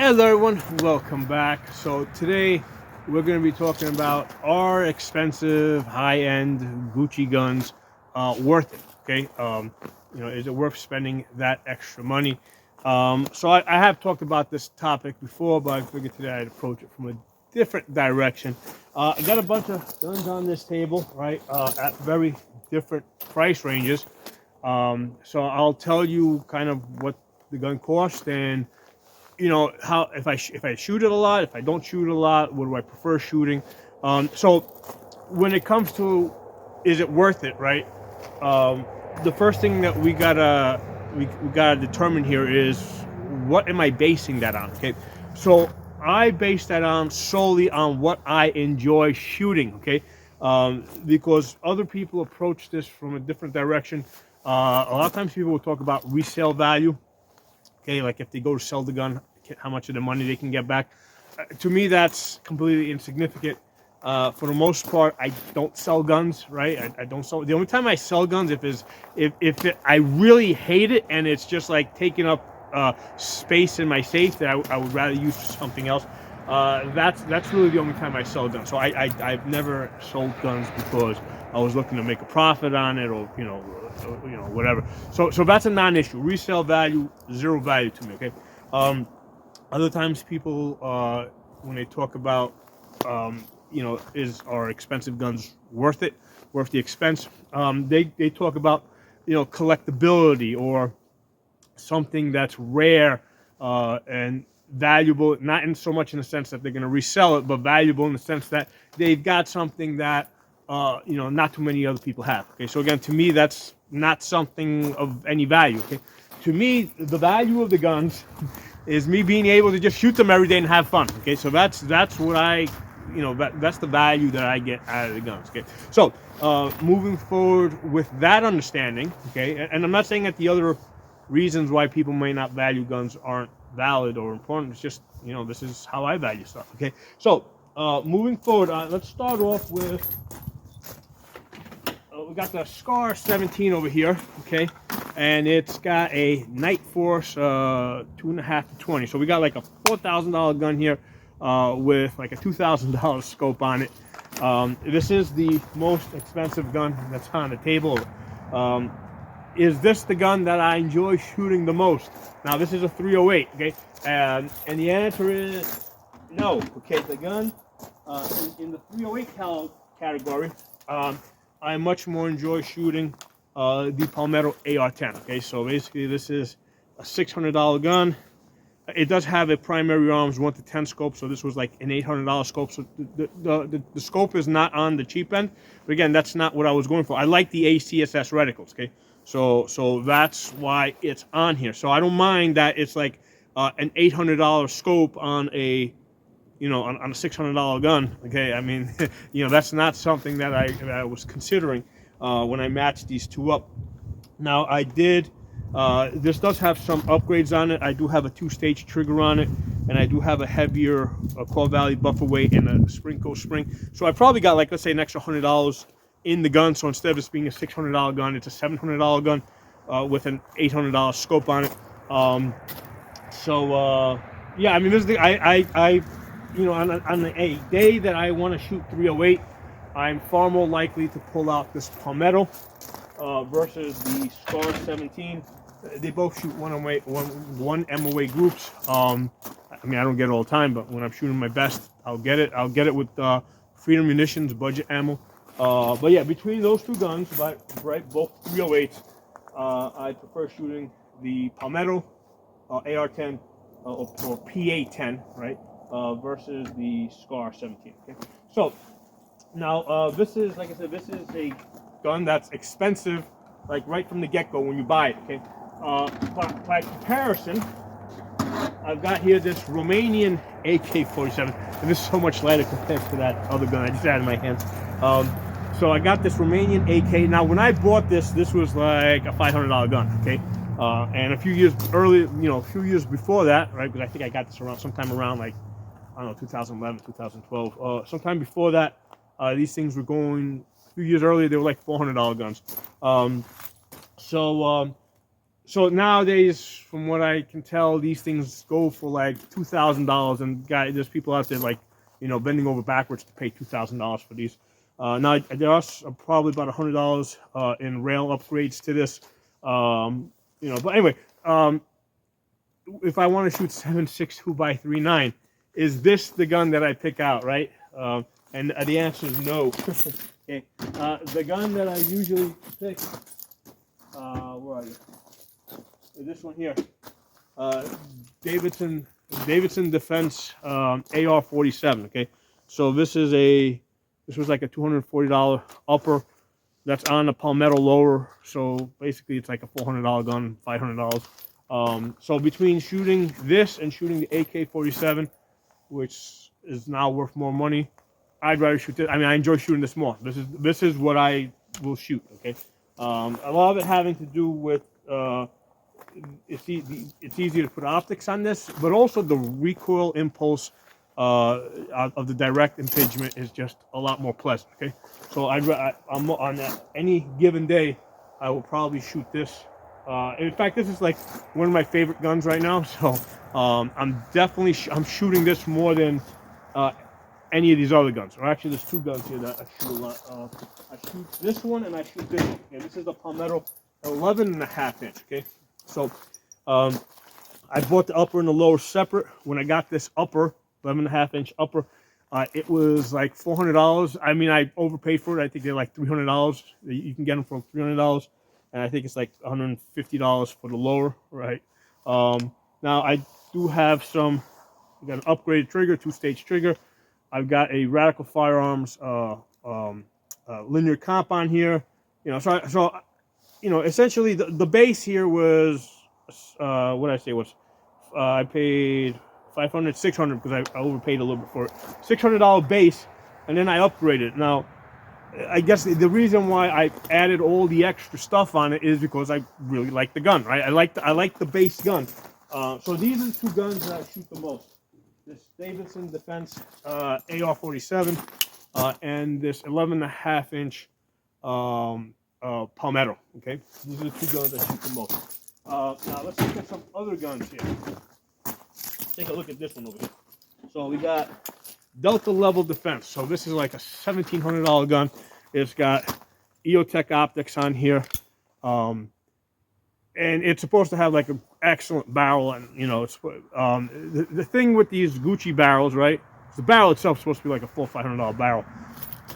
Hello everyone, welcome back. So today we're going to be talking about are expensive high-end Gucci guns worth it? Okay, is it worth spending that extra money? So I have talked about this topic before, but I figured today I'd approach it from a different direction. I got a bunch of guns on this table, right, at very different price ranges. So I'll tell you kind of what the gun cost and how if I shoot it a lot, if I don't shoot it a lot, what do I prefer shooting? So when it comes to is it worth it, right? Um, the first thing that we gotta determine here is what am I basing that on? Okay, so I base that on solely on what I enjoy shooting. Okay, because other people approach this from a different direction. A lot of times people will talk about resale value. Okay, like if they go to sell the gun, how much of the money they can get back. To me, that's completely insignificant. For the most part, I don't sell guns, right? I don't sell. The only time I sell guns I really hate it and it's just like taking up space in my safe that I would rather use for something else. That's really the only time I sell guns. So I've never sold guns because I was looking to make a profit on it, or whatever. So that's a non-issue. Resale value, zero value to me. Okay. Other times people when they talk about are expensive guns worth it, worth the expense? They talk about collectability or something that's rare and valuable, not in so much in the sense that they're going to resell it, but valuable in the sense that they've got something that not too many other people have. Okay, so again, to me, that's not something of any value. Okay, to me, the value of the guns is me being able to just shoot them every day and have fun. Okay, so that's what that's the value that I get out of the guns. Okay, so moving forward with that understanding. Okay, and I'm not saying that the other reasons why people may not value guns aren't valid or important. It's just this is how I value stuff. Okay, so moving forward, let's start off with we got the Scar 17 over here. Okay, and it's got a Night Force 2.5 to 20. So we got like a $4,000 gun here with like a $2,000 scope on it. This is the most expensive gun that's on the table. Is this the gun that I enjoy shooting the most? Now this is a 308, okay, and the answer is no. Okay, the gun in the 308 category, I much more enjoy shooting the Palmetto AR-10. Okay, so basically this is a $600 gun. It does have a primary arms 1 to 10 scope, so this was like an $800 scope. So the scope is not on the cheap end, but again, that's not what I was going for. I like the ACSS reticles. Okay, so that's why it's on here. So I don't mind that it's like an $800 scope on a on a $600 gun. Okay, I mean that's not something that I was considering when I matched these two up. Now I did. This does have some upgrades on it. I do have a 2-stage trigger on it, and I do have a heavier Call Valley buffer weight and a spring coast spring. So I probably got like, let's say, an extra $100 in the gun. So instead of this being a $600 gun, it's a $700 gun with an $800 scope on it. Yeah, I mean, this is the I on a day that I want to shoot 308, I'm far more likely to pull out this Palmetto versus the Scar 17. They both shoot one MOA groups. I mean, I don't get it all the time, but when I'm shooting my best, I'll get it. I'll get it with Freedom Munitions budget ammo. But yeah, between those two guns, right, both 308s, I prefer shooting the Palmetto AR-10 or PA-10, right, versus the Scar 17. Okay, so now this is, like I said, this is a gun that's expensive, like right from the get-go when you buy it. Okay, by comparison, I've got here this Romanian AK-47, and this is so much lighter compared to that other gun I just had in my hands. So I got this Romanian AK. Now, when I bought this was like a $500 gun. Okay, and a few years earlier, a few years before that, right? Because I think I got this sometime around like, I don't know, 2011, 2012. Sometime before that, these things were going. A few years earlier, they were like $400 guns. So nowadays, from what I can tell, these things go for like $2,000, and there's people out there like, bending over backwards to pay $2,000 for these. Now there are probably about $100 in rail upgrades to this. But anyway, if I want to shoot 7.62 by 3.9, is this the gun that I pick out, right? And the answer is no. Okay. The gun that I usually pick, where are you? This one here, Davidson Defense AR-47. Okay, so this was like a $240 upper. That's on a Palmetto lower. So basically, it's like a $400 gun, $500. So between shooting this and shooting the AK-47, which is now worth more money, I'd rather shoot this. I mean, I enjoy shooting this more. This is what I will shoot. Okay, a lot of it having to do with it's easier to put optics on this, but also the recoil impulse of the direct impingement is just a lot more pleasant. Okay, so I'm on any given day, I will probably shoot this. In fact, this is like one of my favorite guns right now. So I'm definitely I'm shooting this more than any of these other guns. Or actually, there's two guns here that I shoot a lot. I shoot this one and I shoot this one. Okay, this is the Palmetto 11.5 inch. Okay. So, I bought the upper and the lower separate. When I got this upper, 11.5 inch upper, it was like $400. I mean, I overpaid for it. I think they're like $300. You can get them for $300, and I think it's like $150 for the lower, right? Now I do have I got an upgraded trigger, 2-stage trigger. I've got a Radical Firearms linear comp on here. Essentially the base here was, what did I say was, I paid $500, $600 because I overpaid a little bit for it. $600 base, and then I upgraded. Now, I guess the reason why I added all the extra stuff on it is because I really like the gun, right? I like the base gun. So these are the two guns that I shoot the most. This Davidson Defense AR-47 and this 11.5 inch Palmetto. Okay, these are the two guns I shoot the most. Now let's look at some other guns here. Take a look at this one over here. So we got Delta Level Defense. So this is like a $1,700 gun. It's got EOTech optics on here, and it's supposed to have like an excellent barrel. And it's the thing with these Gucci barrels, right? The barrel itself is supposed to be like a $400-500 barrel,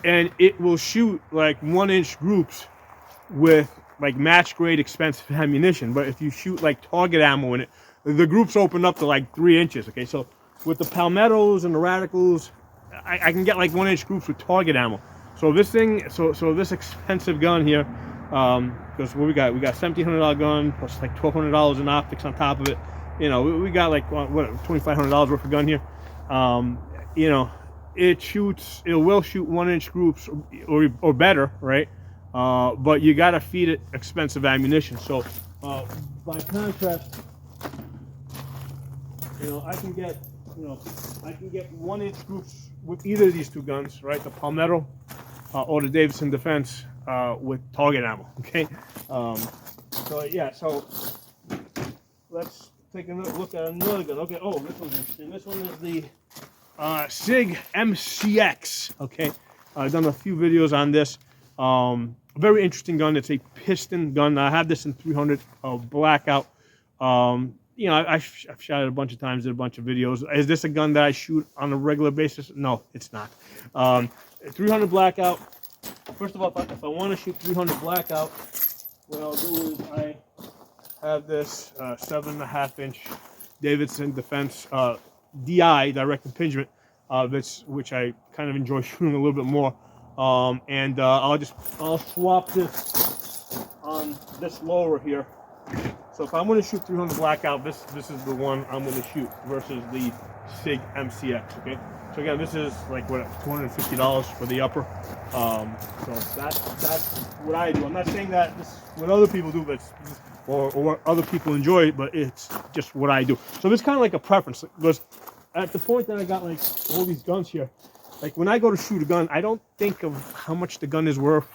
and it will shoot like 1-inch groups with like match grade expensive ammunition. But if you shoot like target ammo in it, the groups open up to like 3 inches. Okay, so with the Palmettos and the Radicals, I can get like 1-inch groups with target ammo. So this thing, so this expensive gun here, because what we got $1,700 gun plus like $1,200 in optics on top of it. We got like what $2,500 worth of gun here. It will shoot 1-inch groups or better, right? But you got to feed it expensive ammunition. So by contrast, I can get 1-inch groups with either of these two guns, right? The Palmetto or the Davidson Defense with target ammo. Okay. So let's take a look at another gun. Okay. Oh, this one's interesting. This one is the SIG MCX. Okay. I've done a few videos on this. Very interesting gun. It's a piston gun. I have this in 300 blackout. I've shot it a bunch of times, did a bunch of videos. Is this a gun that I shoot on a regular basis? No, it's not. 300 blackout. First of all, if I want to shoot 300 blackout, what I'll do is I have this 7.5 inch Davidson Defense DI, direct impingement, which I kind of enjoy shooting a little bit more. I'll swap this on this lower here. So if I'm going to shoot 300 blackout, this is the one I'm going to shoot versus the SIG MCX. Okay. So again, this is like what, $250 for the upper. So that's what I do. I'm not saying that this is what other people do, but or what other people enjoy, but it's just what I do. So this is kind of like a preference, because at the point that I got like all these guns here, like when I go to shoot a gun, I don't think of how much the gun is worth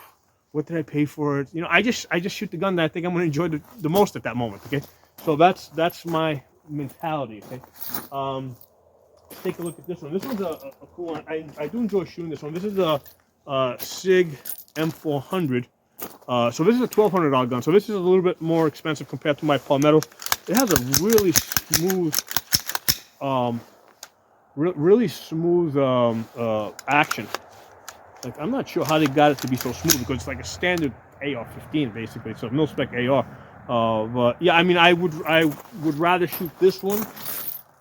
what did I pay for it? You know, I just shoot the gun that I think I'm going to enjoy the most at that moment. Okay, so that's my mentality. Okay, let's take a look at this one. This one's a cool one. I do enjoy shooting this one. This is a Sig M400. So this is a $1,200 gun. So this is a little bit more expensive compared to my Palmetto. It has a really smooth, really smooth action. Like, I'm not sure how they got it to be so smooth because it's like a standard AR-15 basically. So no spec AR. But yeah, I mean, I would rather shoot this one,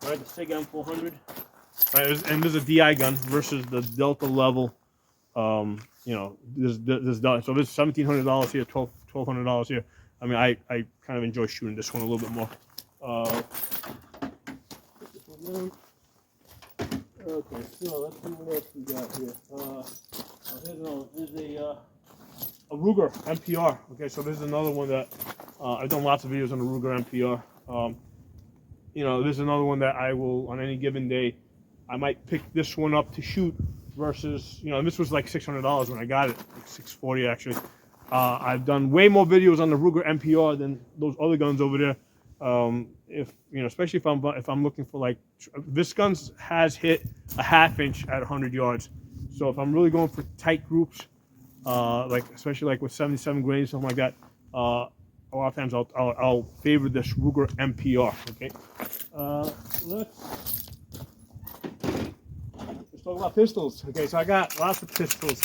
right? The Sig M400, right? And there's a DI gun versus the Delta level. You know, this so this is $1,700 here, $1,200 here. I mean, I kind of enjoy shooting this one a little bit more. Put this one down. Okay, so let's see what else we got here. Here's a Ruger MPR. Okay, so this is another one that I've done lots of videos on the Ruger MPR. You know, this is another one that I will, on any given day, I might pick this one up to shoot versus, you know, and this was like $600 when I got it, like $640 actually. I've done way more videos on the Ruger MPR than those other guns over there. If you know, especially if I'm looking for, like, this gun has hit a half-inch at 100 yards. So if I'm really going for tight groups, like especially like with 77 grains, something like that, a lot of times I'll favor this Ruger MPR. Okay, let's talk about pistols. Okay, so I got lots of pistols,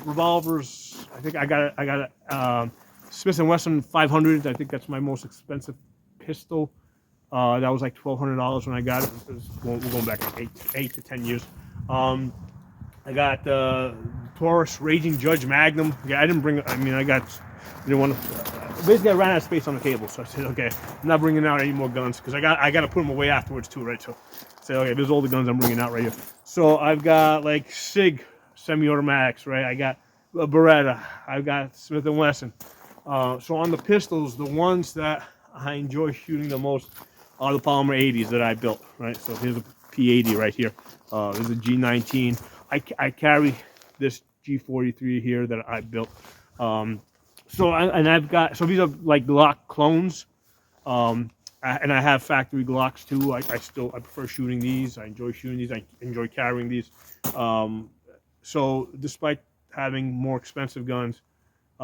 revolvers. I think I got a Smith & Wesson 500. I think that's my most expensive pistol. That was like $1,200 when I got it. We're going back like 8 to 10 years. I got Taurus Raging Judge Magnum. Yeah, I didn't bring. I mean, didn't want to. Basically, I ran out of space on the table, so I said, okay, I'm not bringing out any more guns because I got to put them away afterwards too, right? So, okay, there's all the guns I'm bringing out right here. So I've got like Sig semi-automatics, right? I got a Beretta. I've got Smith & Wesson. So on the pistols, the ones that I enjoy shooting the most are the Polymer 80s that I built, right? So here's a P80 right here. There's a G19. I carry this G43 here that I built. So these are like Glock clones. And I have factory Glocks too. I prefer shooting these. I enjoy shooting these. I enjoy carrying these. So despite having more expensive guns,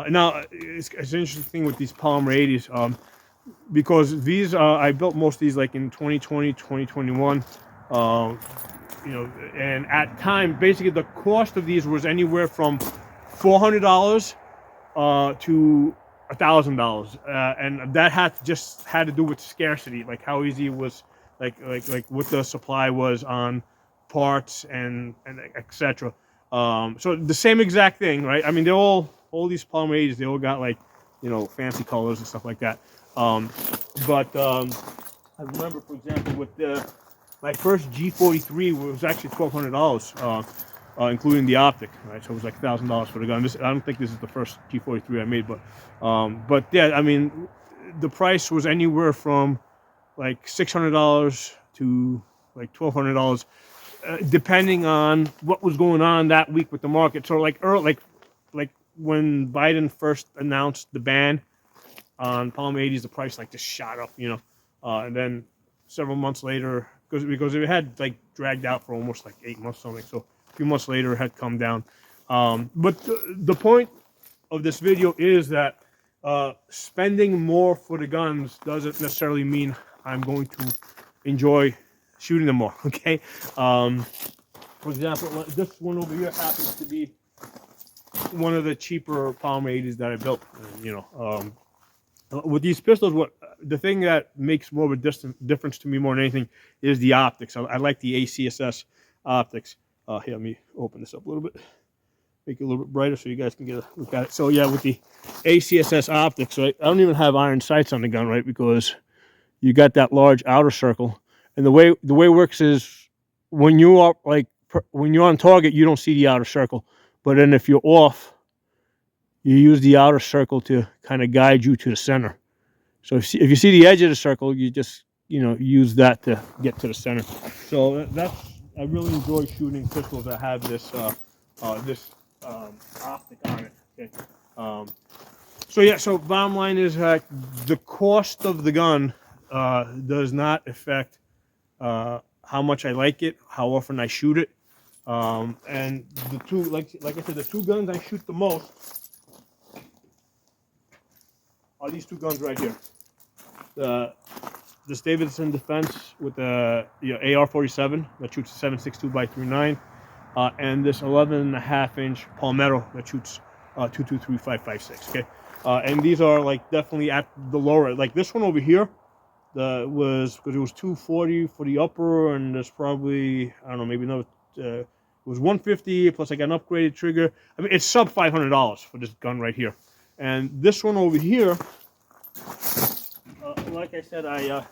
now it's an interesting thing with these Polymer 80s. Because these I built most of these like in 2020, 2021, you know, and at time basically the cost of these was anywhere from $400 to $1,000, and that had to do with scarcity, like how easy it was, like what the supply was on parts and etc. So the same exact thing, right? I mean, they're all these Polymer 80s, they all got, like, you know, fancy colors and stuff like that. But I remember, for example, with my first G43 was actually $1,200, including the optic, right? So it was like $1,000 for the gun. I don't think this is the first G43 I made, but yeah, I mean, the price was anywhere from like $600 to like $1,200, depending on what was going on that week with the market. So like when Biden first announced the ban on Polymer 80s, the price like just shot up, you know, and then several months later, because it had like dragged out for almost like 8 months or something. So a few months later, it had come down. But the point of this video is that spending more for the guns doesn't necessarily mean I'm going to enjoy shooting them more. Okay. For example, this one over here happens to be one of the cheaper Polymer 80s that I built. You know, with these pistols, the thing that makes more of a difference to me more than anything is the optics. I like the ACSS optics. Here, let me open this up a little bit, make it a little bit brighter so you guys can get a look at it. So yeah, with the ACSS optics, right? I don't even have iron sights on the gun, right? Because you got that large outer circle, and the way it works is when you are when you're on target, you don't see the outer circle, but then if you're off, you use the outer circle to kind of guide you to the center. So if you see the edge of the circle, you just, you know, use that to get to the center. So I really enjoy shooting pistols that have this optic on it. Okay. So yeah, so bottom line is the cost of the gun does not affect how much I like it, how often I shoot it, and the two, like I said, the two guns I shoot the most are these two guns right here. This Davidson Defense with the AR-47 that shoots 7.62 by 3.9, and this 11.5-inch Palmetto that shoots 223.556. Okay, and these are like definitely at the lower. Like this one over here, was because it was 240 for the upper, and there's probably, I don't know, maybe another. It was 150 plus I got an upgraded trigger. I mean, it's sub $500 for this gun right here, and this one over here. Like I said, I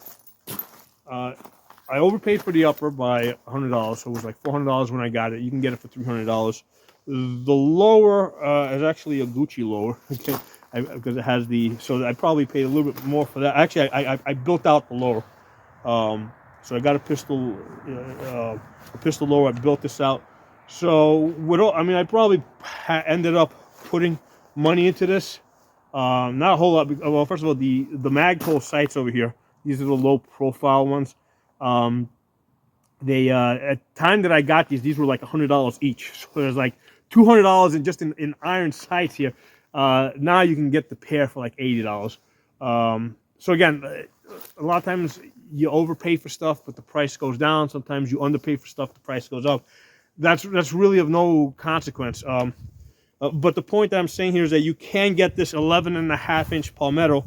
overpaid for the upper by $100, so it was like $400 when I got it. You can get it for $300. The lower is actually a Gucci lower, okay, because it has the. So I probably paid a little bit more for that. Actually, I built out the lower, so I got a pistol lower. I built this out. So I mean, I probably ended up putting money into this. Not a whole lot. Well, first of all, the Magpul sights over here. These are the low profile ones. They at the time that I got these were like $100 each. So there's like $200 in iron sights here. Now you can get the pair for like $80. So again, a lot of times you overpay for stuff, but the price goes down. Sometimes you underpay for stuff, the price goes up. That's really of no consequence. But the point that I'm saying here is that you can get this 11.5-inch Palmetto,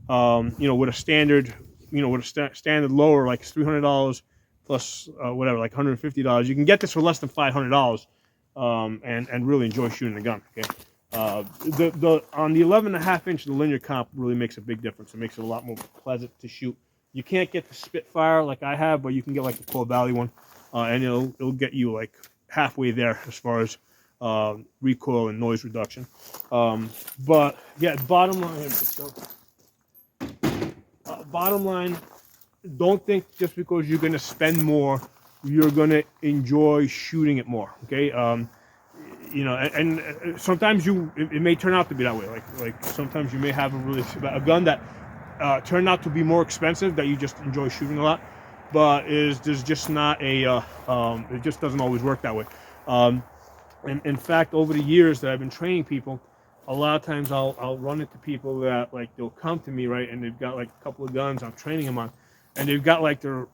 with a standard, standard lower, like $300 plus whatever, like $150. You can get this for less than $500, and really enjoy shooting the gun. Okay, on the 11.5-inch, the linear comp really makes a big difference. It makes it a lot more pleasant to shoot. You can't get the Spitfire like I have, but you can get like the Pearl Valley one, and it'll get you like halfway there as far as recoil and noise reduction. But yeah, bottom line, don't think just because you're going to spend more, you're going to enjoy shooting it more. Okay, and sometimes it may turn out to be that way. Like sometimes you may have a gun that turned out to be more expensive that you just enjoy shooting a lot, but there's just not it just doesn't always work that way. And in fact, over the years that I've been training people, a lot of times I'll run into people that like they'll come to me, right, and they've got like a couple of guns I'm training them on, and they've got like their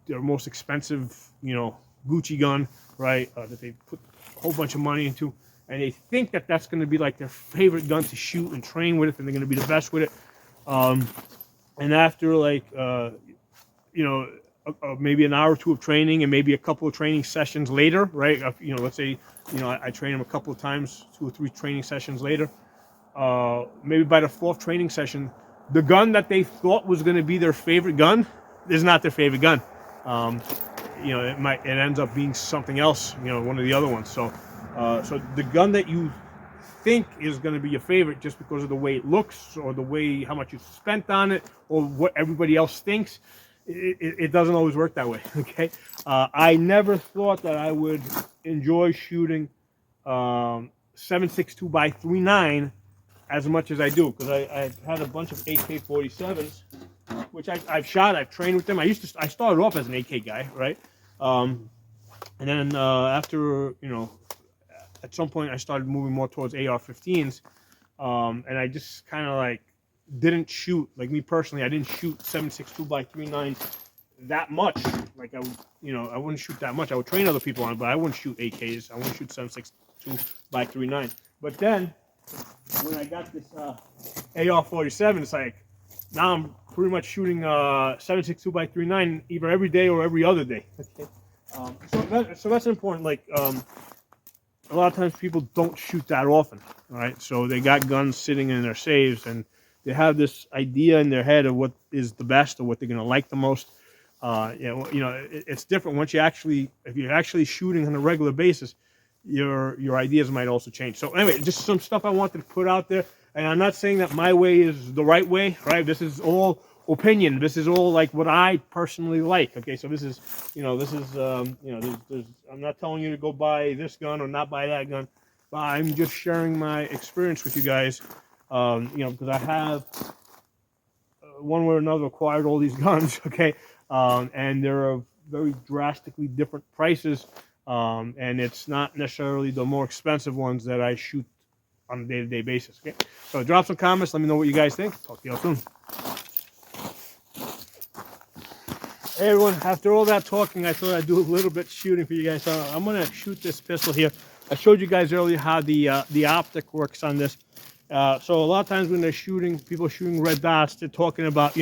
most expensive, Gucci gun, right, that they put a whole bunch of money into, and they think that that's going to be like their favorite gun to shoot and train with, and they're going to be the best with it. And after like maybe an hour or two of training and maybe a couple of training sessions later, right? Let's say, I train them a couple of times, 2 or 3 training sessions later. Maybe by the 4th training session, the gun that they thought was going to be their favorite gun is not their favorite gun. It ends up being something else, one of the other ones. So the gun that you think is going to be your favorite just because of the way it looks or the way how much you spent on it or what everybody else thinks, it doesn't always work that way. Okay, I never thought that I would enjoy shooting 7.62 by 3.9 as much as I do, because I had a bunch of AK-47s, which I've shot. I've trained with them. I started off as an AK guy, right? And then after at some point I started moving more towards AR-15s, and I just kind of like didn't shoot, like me personally, I didn't shoot 7.62 by 3.9 that much. Like I wouldn't shoot that much. I would train other people on it, but I wouldn't shoot AKs. I wouldn't shoot 7.62 by 3.9. But then when I got this AR-47, it's like now I'm pretty much shooting 7.62 by 3.9 either every day or every other day. Okay. So that's important. Like a lot of times people don't shoot that often, right? So they got guns sitting in their safes, and they have this idea in their head of what is the best or what they're gonna like the most. It's different once if you're actually shooting on a regular basis, your ideas might also change. So anyway, just some stuff I wanted to put out there, and I'm not saying that my way is the right way, right? This is all opinion. This is all like what I personally like. Okay, so this is, I'm not telling you to go buy this gun or not buy that gun. but I'm just sharing my experience with you guys. Because I have one way or another acquired all these guns, okay, and they're very drastically different prices, and it's not necessarily the more expensive ones that I shoot on a day-to-day basis. Okay, so drop some comments. Let me know what you guys think. Talk to y'all soon. Hey everyone, after all that talking, I thought I'd do a little bit shooting for you guys. So I'm gonna shoot this pistol here. I showed you guys earlier how the optic works on this. So a lot of times when they're shooting, people shooting red dots, they're talking about,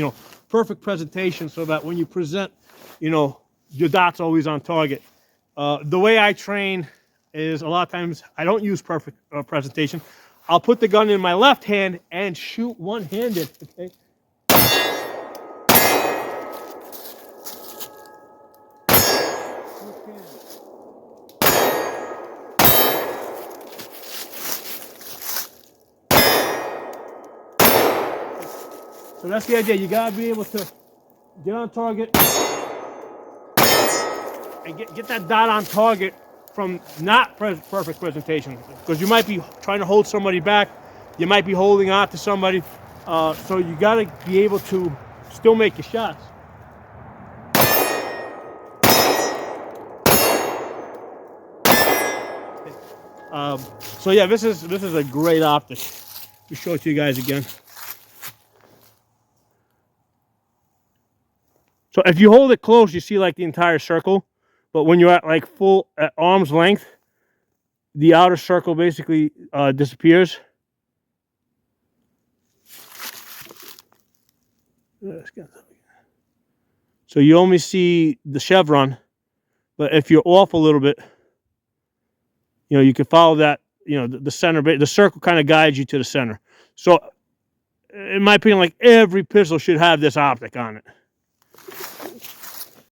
perfect presentation so that when you present, your dot's always on target. The way I train is a lot of times I don't use perfect presentation. I'll put the gun in my left hand and shoot one-handed, okay? So that's the idea. You gotta be able to get on target and get that dot on target from not perfect presentation, because you might be trying to hold somebody back, you might be holding on to somebody, so you gotta be able to still make your shots. So yeah, this is a great optic. Let me show it to you guys again. So if you hold it close, you see like the entire circle, but when you're at like full at arm's length, the outer circle basically disappears. So you only see the chevron, but if you're off a little bit, you can follow that, the center, the circle kind of guides you to the center. So in my opinion, like every pistol should have this optic on it.